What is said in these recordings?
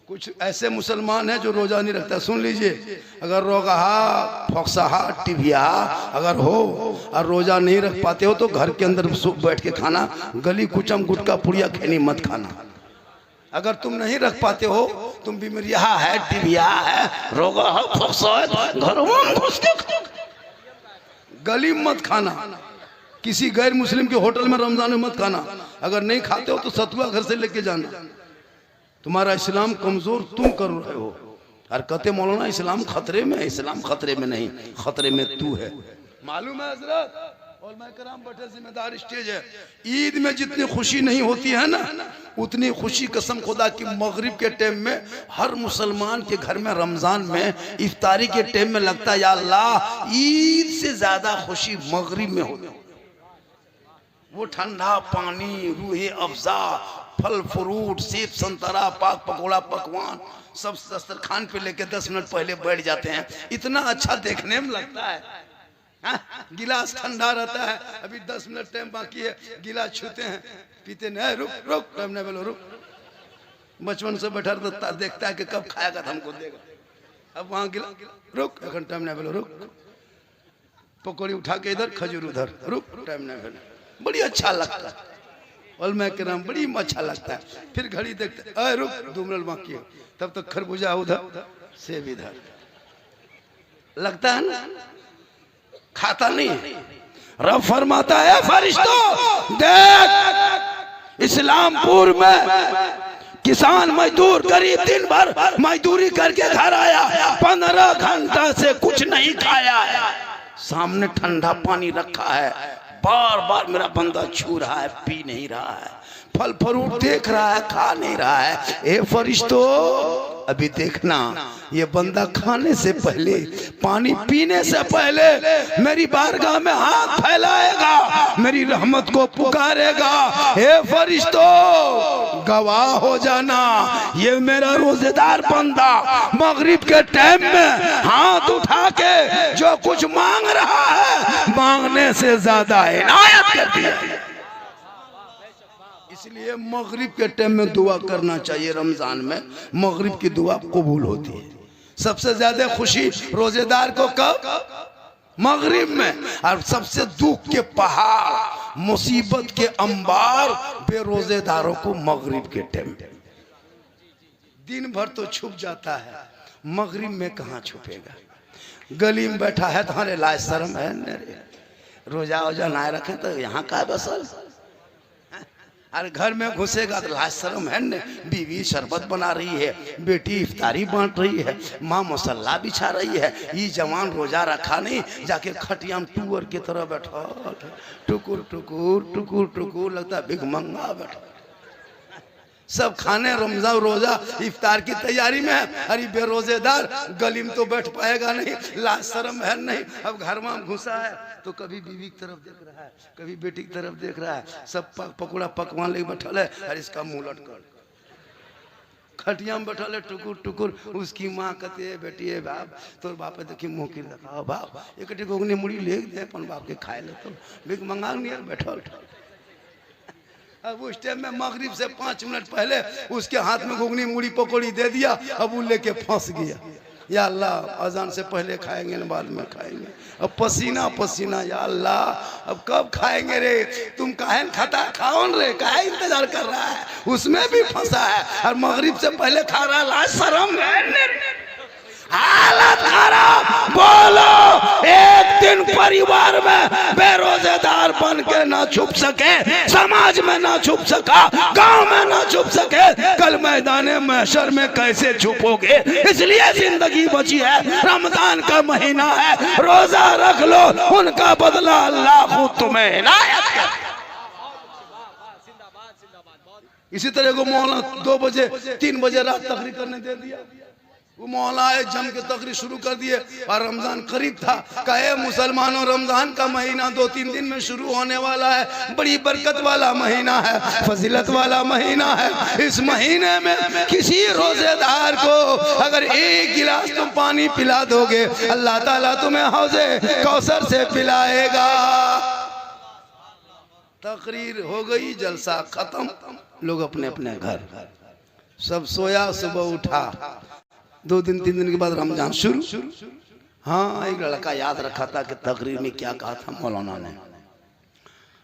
कुछ ऐसे मुसलमान हैं जो रोजा नहीं रखता। सुन लीजिए, अगर रोगाहा फोक्साहा टिभिया अगर हो और रोजा नहीं रख पाते हो तो घर के अंदर बैठ के खाना, गली कुचम गुटका पुड़िया खैनी मत खाना। अगर तुम नहीं रख पाते हो, तुम बीमारिया है, टिभिया है, रोगा है, फोक्सा है, घरों में घुस के गली मत खाना। किसी गैर मुस्लिम के होटल में रमजान में मत खाना। अगर नहीं खाते हो तो सतुआ घर से लेके जाना। तुम्हारा इस्लाम कमजोर तुम कर रहे हो। और कहते मौलाना इस्लाम खतरे में है। इस्लाम खतरे में नहीं, खतरे में तू है। मालूम है हजरत, और मैं कराम बैठे जिम्मेदार स्टेज है। ईद में जितनी खुशी नहीं होती है ना, उतनी खुशी कसम खुदा की मगरिब के टाइम में हर मुसलमान के घर में रमजान में इफ्तारी के टाइम में लगता है या अल्लाह ईद से ज्यादा खुशी मगरिब में होती। वो ठंडा पानी, रूहे अफ़ज़ा, फल फ्रूट, सेब संतरा, पाक पकौड़ा पकवान सब दस्तरखान पे लेके 10 मिनट पहले बैठ जाते हैं। इतना अच्छा देखने में लगता है। गिलास ठंडा रहता है, अभी 10 मिनट टाइम बाकी है, गिलास छूते हैं, पीते नहीं, रुक रुक टाइम नहीं बोलो रुक। बचपन से बैठा रहता देखता है कि कब खाएगा तो हमको देगा। अब वहाँ गिलास रुक, अखन टाइम नहीं बोलो रुक। पकौड़ी उठा के इधर, खजूर उधर, रुक टाइम नहीं बोलो। बड़ी अच्छा लगता है, उलमा किराम बड़ी अच्छा लगता है। फिर घड़ी देखते अरे रुक 2 मिनट बाकी है, तब तक खरबूजा उधर, सेब इधर। लगता है ना, खाता नहीं है। रब फरमाता है फरिश्तों देख इस्लामपुर में किसान मजदूर गरीब दिन भर मजदूरी करके घर आया, 15 घंटा से कुछ नहीं खाया है, सामने ठंडा पानी रखा है, बार बार मेरा बंदा छू रहा है, पी नहीं रहा है, फल फ्रूट देख रहा है, खा नहीं रहा है। ए फरिश्तों अभी देखना, ये बंदा खाने से पहले, पानी पीने से पहले मेरी बारगाह में हाथ फैलाएगा, मेरी रहमत को पुकारेगा। हे फरिश्तों गवाह हो जाना, ये मेरा रोजेदार बंदा मगरिब के टाइम में हाथ उठा के जो कुछ मांग रहा है, मांगने से ज्यादा इनायत कर दिया। इसलिए मगरिब के टाइम में दुआ करना चाहिए। रमजान में मगरिब की दुआ कबूल होती है। सबसे ज्यादा खुशी रोजेदार को कब? मगरिब में। और सबसे दुख के पहाड़, मुसीबत के अंबार बेरोजेदारों को मगरिब के टाइम। दिन भर तो छुप जाता है, मगरिब में कहाँ छुपेगा? गली में बैठा है तो हरे लाज शर्म है, रोजा वोजा ना रखे तो यहाँ का बसल। अरे घर में घुसेगा तो लाज शर्म है न। बीवी शरबत बना रही है, बेटी इफ्तारी बांट रही है, माँ मसल्ला बिछा रही है, ये जवान रोजा रखा नहीं, जाके खटिया में टूअर की तरह बैठा, टुकुर टुकुर टुकुर टुकुर, लगता है भिखमंगा बैठा। सब खाने रमजान रोजा इफ्तार की तैयारी में है। अरे बेरोजेदार गली में तो बैठ पाएगा नहीं, लाज शर्म है नहीं। अब घर में घुसा है तो कभी बीवी की तरफ देख रहा है, कभी बेटी की तरफ देख रहा है, सब पकौड़ा पकवान लेके बैठल है। और इसका मुंह लटकल खटिया में बैठल है, टुकुर टुकुर। उसकी माँ कहती है बेटी है बाप, तोर बाप देखी मुँह की देखा बाप, एक घुगनी मुड़ी ले दे अपन बाप के खाए ले, तो भीख मंगा नहीं बैठल। अब उस टाइम में मगरिब से 5 मिनट पहले उसके हाथ में घुगनी मुड़ी पकौड़ी दे दिया, अब वो लेके फंस गया। या अल्लाह अजान से पहले खाएंगे ना बाद में खाएंगे। अब पसीना पसीना, या अल्लाह अब कब खाएंगे रे? तुम काहे खाता, खाओ रे, काहे इंतजार कर रहा है? उसमें भी फंसा है और मगरिब से पहले खा रहा है। लाज शर्म है, हालत खराब। बोलो एक दिन परिवार में बेरोजेदार बन के ना छुप सके, समाज में ना छुप सका, गांव में ना छुप सके, कल मैदान महशर में कैसे छुपोगे? इसलिए जिंदगी बची है, रमजान का महीना है, रोजा रख लो, उनका बदला अल्लाह खुद तुम्हें इनायत करे। इसी तरह को मौलाना 2 बजे 3 बजे रात तकरीर करने दे दिया। वो मौला जम के तकरीर शुरू कर दिए और रमजान करीब था। कहे मुसलमानों रमजान का महीना 2-3 दिन में शुरू होने वाला है, बड़ी बरकत वाला महीना है, फजीलत वाला महीना है। इस महीने में किसी रोजेदार को अगर 1 गिलास तुम पानी पिला दोगे, अल्लाह ताला तुम्हें हौजे कौसर से पिलाएगा। तकरीर हो गई, जलसा खत्म, लोग अपने अपने घर। सब सोया, सुबह उठा, 2 दिन 3 दिन के बाद रमजान शुरू। हाँ, एक लड़का याद रखा था कि तकरीर में क्या कहा था मौलाना ने।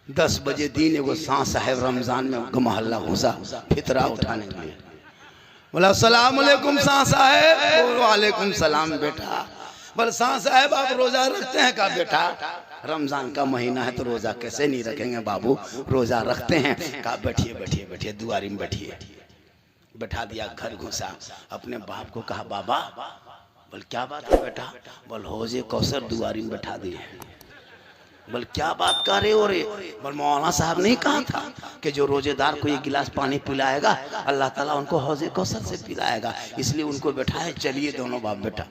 10 बजे दिन एगो शाह साहब रमजान में मोहल्ला घुसा फितरा उठाने के लिए। बोला अस्सलाम वालेकुम शाह साहब। वालेकुम सलाम बेटा। बोले शाह साहब आप रोजा रखते हैं? का बेटा रमजान का महीना है तो रोजा कैसे नहीं रखेंगे बाबू, रोजा रखते हैं। कहा बैठिए बैठिए बैठिए, दुआरी में बैठिए। बैठा दिया, घर घुसा, अपने बाप को कहा बाबा। बोल क्या बात है बेटा? बोल हौजे कौसर दुआरी में बैठा दिए। बोल क्या बात कर रहे हो रे? बोल मौलाना साहब नहीं कहा था कि जो रोजेदार को 1 गिलास पानी पिलाएगा अल्लाह ताला उनको हौजे कौसर से पिलाएगा, इसलिए उनको बैठाए। चलिए दोनों बाप बेटा।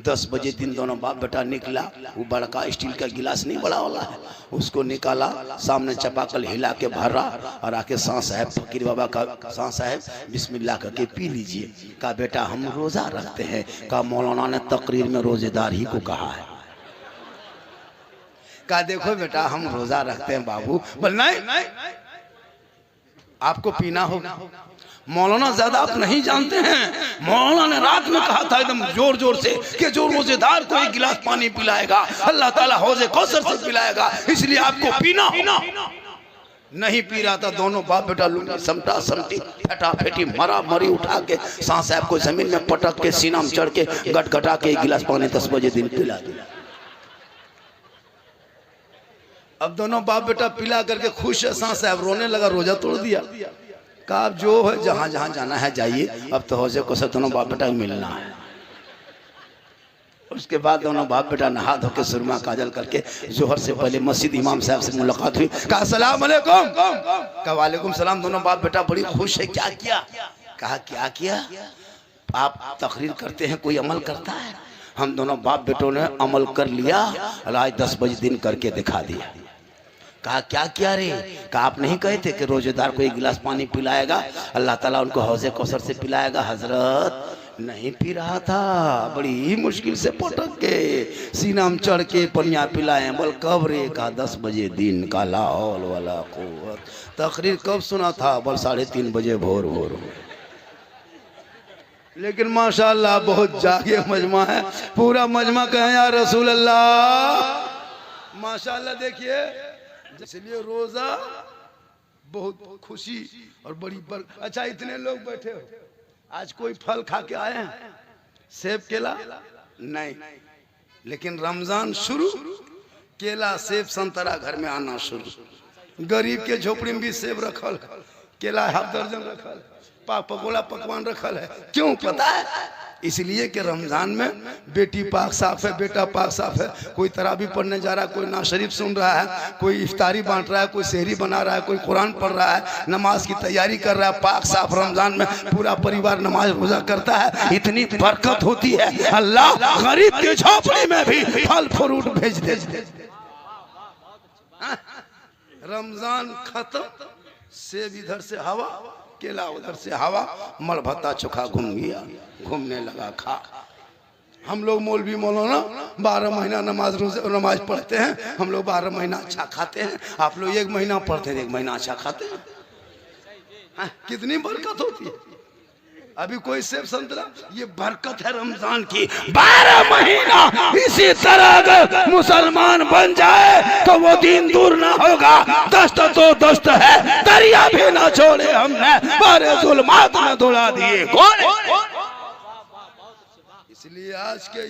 10 बजे दिन दोनों बाप बेटा निकला। वो बड़का स्टील का गिलास नहीं बड़ा वाला है, उसको निकाला, सामने चपाकल हिला के भरा और आके शाह साहब फकीर बाबा का, शाह साहब बिस्मिल्लाह करके पी लीजिए। कहा बेटा हम रोजा रखते हैं। कहा मौलाना ने तकरीर में रोजेदार ही को कहा है। कहा देखो बेटा हम रोजा रखते हैं बाबू। बोल नहीं, आपको पीना होगा। मौलाना ज्यादा आप नहीं जानते हैं, मौलाना ने रात में कहा था एकदम जोर जोर से कि जो रोजेदार को 1 गिलास पानी पिलाएगा अल्लाह ताला हौजे कौसर से पिलाएगा, इसलिए आपको पीना। नहीं पी रहा था। दोनों बाप बेटा लुंगी समटा समटी फटा फेटी मरा मरी उठा के शाह साहब को जमीन में पटक के सीना में चढ़ के गटगटा के 1 गिलास पानी 10 बजे दिन पिला दिया। अब दोनों बाप बेटा पिला करके खुश है। शाह साहब रोने लगा, रोजा तोड़ दिया। कहा अब जो है जहां जहां जाना है जाइए, अब तो हौजे को सब दोनों बाप बेटा मिलना है। उसके बाद दोनों बाप बेटा नहा धो के सुरमा काजल करके जोहर से पहले मस्जिद इमाम साहब से मुलाकात हुई। कहा अस्सलाम वालेकुम। कहा वालेकुम सलाम। दोनों बाप बेटा बड़ी खुश है। क्या किया? कहा क्या किया? आप तकरीर करते हैं, कोई अमल करता है? हम दोनों बाप बेटों ने अमल कर लिया और आज 10 बजे दिन करके दिखा दिया। कहा क्या किया रे? कहा आप नहीं कहे थे कि रोजेदार को 1 गिलास पानी पिलाएगा अल्लाह ताला उनको हौजे कौसर से पिलाएगा? हजरत नहीं पी रहा था, बड़ी मुश्किल से पटक के सीना में चढ़ के पनिया पिलाए। बोल कब रे? कहा 10 बजे दिन का। ला हौल वला कुव्वत। तकरीर कब सुना था? बोल 3:30 बजे भोर भोर। लेकिन माशाअल्लाह बहुत जागे मजमा है, पूरा मजमा कहें या रसूल अल्लाह। माशाअल्लाह देखिए, इसलिए रोजा बहुत खुशी और बड़ी अच्छा इतने लोग बैठे हो, आज कोई फल खा के आए हैं? सेब केला नहीं, लेकिन रमजान शुरू, केला सेब संतरा घर में आना शुरू। गरीब के झोपड़ी में भी सेब रखल, केला 1/2 दर्जन रखल, पकोड़ा पकवान रखल है। क्यों पता है? इसलिए कि रमजान में बेटी पाक साफ है, बेटा पाक साफ है। कोई तरावी पढ़ने जा रहा है, कोई ना शरीफ सुन रहा है, कोई इफ्तारी बांट रहा है, कोई सहरी बना रहा है, कोई कुरान पढ़ रहा है, नमाज की तैयारी कर रहा है। पाक साफ रमजान में पूरा परिवार नमाज रोजा करता है। इतनी बरकत होती है, अल्लाह गरीब की झोपड़ी में भी फल फ्रूट भेज दे। रमजान खत्म, सेब इधर से हवा, केला उधर से हवा, मल भत्ता चोखा घूम गया, घूमने लगा खा। हम लोग मौलवी मौलाना 12 महीना नमाज पढ़ते हैं, हम लोग 12 महीना अच्छा खाते हैं। आप लोग 1 महीना पढ़ते हैं, 1 महीना अच्छा खाते हैं। कितनी बरकत होती है। अभी कोई सेब संतरा, ये बरकत है रमजान की। 12 महीना इसी तरह अगर मुसलमान बन जाए तो वो दिन दूर ना होगा। दस्त तो दस्त है, दरिया भी ना छोड़े हमने, बारे जुल्मात में दौड़ा दिए कौन। इसलिए आज के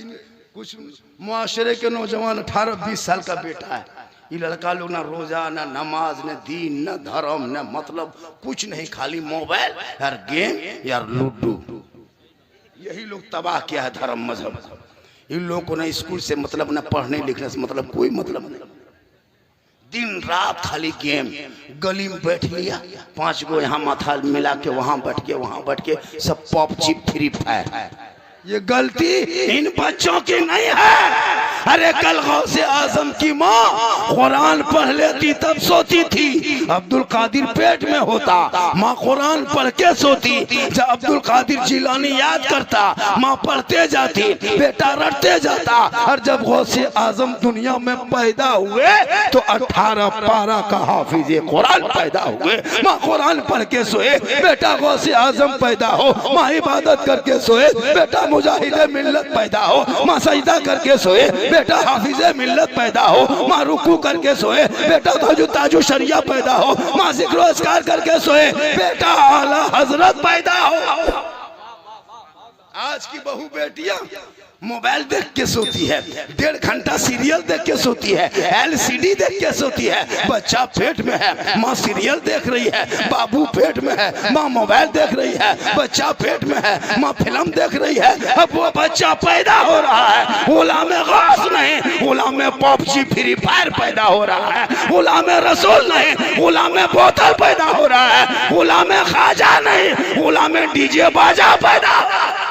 कुछ मुआशरे के नौजवान 18-20 साल का बेटा है, ये लड़का लोग ना रोजा, ना नमाज, न दीन, न धर्म, न मतलब कुछ नहीं, खाली मोबाइल यार, गेम यार, लूडो। यही लोग तबाह किया है धर्म मजहब। इन लोगों को ना स्कूल से मतलब, न पढ़ने लिखने से मतलब, कोई मतलब नहीं। दिन रात खाली गेम। गली में बैठ लिया, 5 गो यहाँ माथा मिला के वहां बैठ के सब पॉप चिप फ्री फायर। ये गलती इन बच्चों की नहीं है। अरे कल गौसे आजम की माँ कुरान पढ़ लेती तब सोती थी, अब्दुल कादिर पेट में होता, माँ कुरान पढ़ के सोती। जब अब्दुल कादिर जिलानी याद करता, माँ पढ़ते जाती, बेटा रटते जाता। और जब गौसे आजम दुनिया में पैदा हुए तो 18 पारा का हाफिज कुरान पैदा हुए। माँ कुरान पढ़ के सोए, बेटा गौसे आजम पैदा हो। माँ इबादत करके सोए, बेटा मुजाहिद मिल्लत पैदा हो। माँ सजदा करके सोए, बेटा हाफिज़े मिल्लत पैदा हो। माँ रुकू करके सोए, बेटा ताजु शरिया पैदा हो। माँ जिक्र अस्कार करके सोए, बेटा आला हजरत पैदा हो। आज की बहू बेटियां मोबाइल देख के सोती है, 1.5 घंटा सीरियल देख के सोती है, LCD देख के सोती है। बच्चा पेट में है, माँ सीरियल देख रही है। बाबू पेट में है, माँ मोबाइल देख रही है। बच्चा पेट में है, माँ फिल्म देख रही है। अब वो बच्चा पैदा हो रहा है, गुलाम गौस नहीं, गुलाम PUBG फ्री फायर पैदा हो रहा है। गुलाम रसूल नहीं, गुलाम बोतल पैदा हो रहा है। गुलाम ख्वाजा नहीं, गुलाम DJ बाजा पैदा हो रहा है।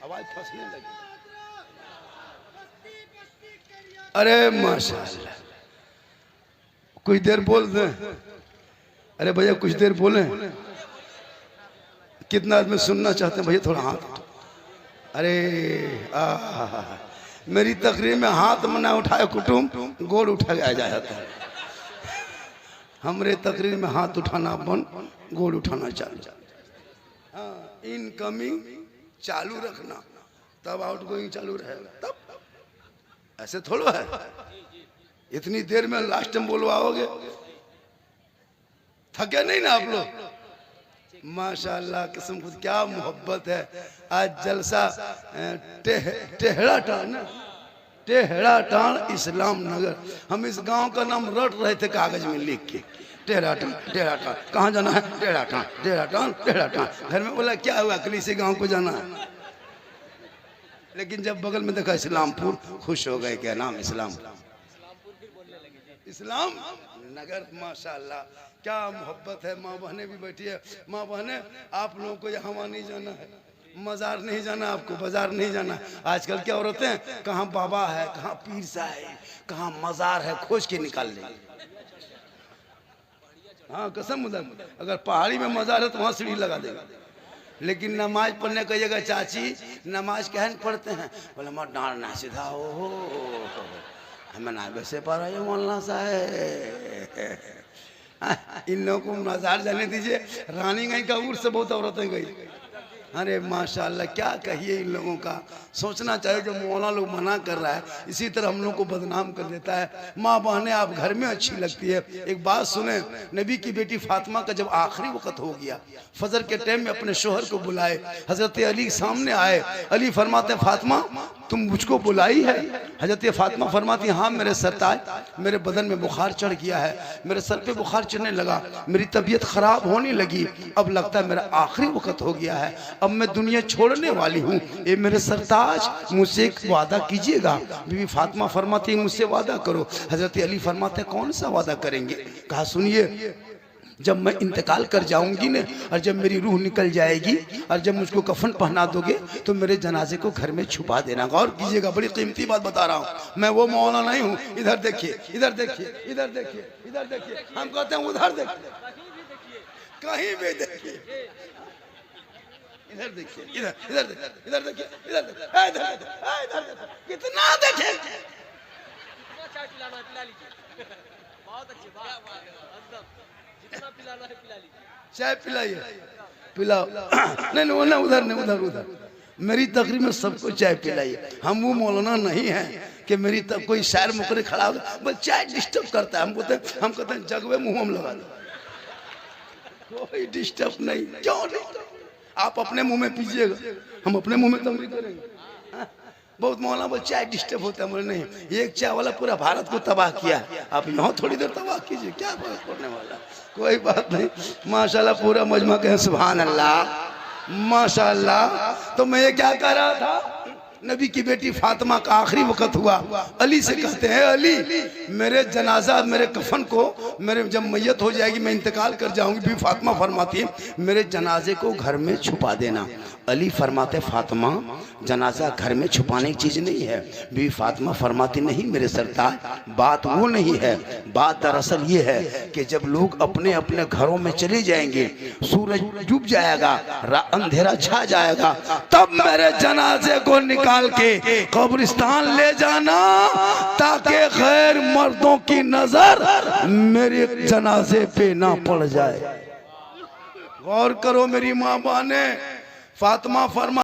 आवाज फंसने लगी। अरे माशाल्लाह, कुछ देर बोल दे। अरे भैया कुछ देर बोले। कितना आदमी सुनना चाहते हैं भैया? थोड़ा हाथ। अरे मेरी तकरीर में हाथ मना उठाए कुटुम गोड़ उठा जाता है। हमरे तकरीर में हाथ उठाना बंद, गोड़ उठाना चालू। हाँ, इनकमिंग चालू रखना, तब आउटगोइंग चालू रहेगा। तब ऐसे थोड़ा है, इतनी देर में लास्ट में बोलवाओगे। थके नहीं ना आप लोग? माशाल्लाह किस्म खुद, क्या मोहब्बत है। आज जलसा टेहड़ा टाण ना, टेहड़ा टाण इस्लाम नगर। हम इस गांव का नाम रट रहे थे कागज में लिख के, टेढ़ा टाण टेढ़ा टाण। कहाँ जाना है? टेढ़ा टाण टेढ़ा टाण टेढ़ा टाण। घर में बोला क्या हुआ, अगली से गांव को जाना है। लेकिन जब बगल में देखा इस्लामपुर, खुश हो गए। क्या नाम? इस्लाम नगर। माशाल्लाह क्या मोहब्बत है। माँ बहनें भी बैठी है। माँ बहनें, आप लोगों को यहाँ नहीं जाना है, मजार नहीं जाना, आपको बाजार नहीं जाना। आजकल क्या औरतें हैं, कहाँ बाबा है, कहाँ पीर साहब, कहाँ मजार है, खोज के निकाल लेंगे। हाँ कसम उधर, अगर पहाड़ी में मजार है तो वहाँ सीढ़ी लगा देगा। लेकिन नमाज पढ़ने कहिएगा चाची नमाज कहन पढ़ते हैं, बोले मत डांटना सीधा हो, हमें ना वैसे पा रहा है मौलाना साहब। इन लोगों को मजार जाने दीजिए। रानी गई कबूर से बहुत औरतें गई। अरे माशाल्लाह क्या कहिए इन लोगों का। सोचना चाहिए जो मौलाना लोग मना कर रहा है, इसी तरह हम लोग को बदनाम कर देता है। माँ बहनें आप घर में अच्छी लगती है। एक बात सुने, नबी की बेटी फातिमा का जब आखिरी वक्त हो गया, फजर के टाइम में अपने शोहर को बुलाए, हजरत अली सामने आए। अली फरमाते फातिमा तुम मुझको बुलाई है? हजरत फातिमा फरमाती हाँ मेरे सरताज, मेरे बदन में बुखार चढ़ गया है, मेरे सर पे बुखार चढ़ने लगा, मेरी तबीयत खराब होने लगी, अब लगता है मेरा आखिरी वक्त हो गया है, अब मैं दुनिया छोड़ने वाली हूँ। ये मेरे सरताज मुझसे एक वादा कीजिएगा। बीवी फातिमा फरमाती मुझसे वादा करो। हजरत अली फरमाते कौन सा वादा करेंगे? कहा सुनिए, जब मैं इंतकाल कर जाऊंगी ने, और जब मेरी रूह निकल जाएगी, और जब मुझको कफन पहना दोगे तो मेरे जनाजे को घर में छुपा देना। गौर कीजिएगा, बड़ी कीमती बात बता रहा हूँ। मैं वो मौलाना नहीं हूँ। इधर देखिए, इधर देखिए, इधर देखिए, इधर देखिए। हम कहते हैं उधर देखिए, कहीं भी देखिए, इधर देखिए, इधर इधर देखिए, इधर देखिए, इधर देखिए, इधर देखिए, कितना देखे। चाय पिलाना है पिला लीजिए, बहुत अच्छी बात, जितना पिलाना है पिला लीजिए। चाय पिलाइए, पिलाओ। नहीं नहीं ना, उधर नहीं, उधर उधर। मेरी तकरीर में सबको चाय पिलाइए। हम वो मौलाना नहीं है कि मेरी तक कोई शायर मुकरे खड़ा हो बस चाय डिस्टर्ब करता है। हम कहते हैं जगवे मुंह हम लगा दो, कोई डिस्टर्ब नहीं। क्यों नहीं? आप अपने मुंह में पीजिएगा, हम अपने मुंह में तमरी करेंगे। बहुत मौलाना बोल चाय डिस्टर्ब होता है। बोले नहीं, एक चाय वाला पूरा भारत को तबाह किया, आप यहाँ थोड़ी देर तबाह कीजिए, क्या फर्क पड़ने वाला, कोई बात नहीं। माशाल्लाह पूरा मजमा कहें सुभान अल्लाह, माशाल्लाह। तो मैं ये क्या कह रहा था, नबी की बेटी फातिमा का आखिरी वक्त हुआ, अली से कहते हैं अली मेरे जनाजा मेरे कफन को मेरे जब मैयत हो जाएगी मैं इंतकाल कर जाऊंगी, बीवी फातिमा फरमाती है मेरे जनाजे को घर में छुपा देना। अली फरमाते फातिमा जनाजा घर में छुपाने की चीज़ नहीं है। बीवी फातिमा फरमाती नहीं मेरे सरताज, बात वो नहीं है, बात दरअसल ये है कि जब लोग अपने अपने घरों में चले जाएंगे, सूरज डूब जाएगा, अंधेरा छा जाएगा, तब मेरे जनाजे को निकाल के कब्रिस्तान ले जाना ताकि गैर मर्दों की नजर मेरे जनाजे पे ना पड़ जाए। गौर करो मेरी माँ बहने, फातिमा फरमा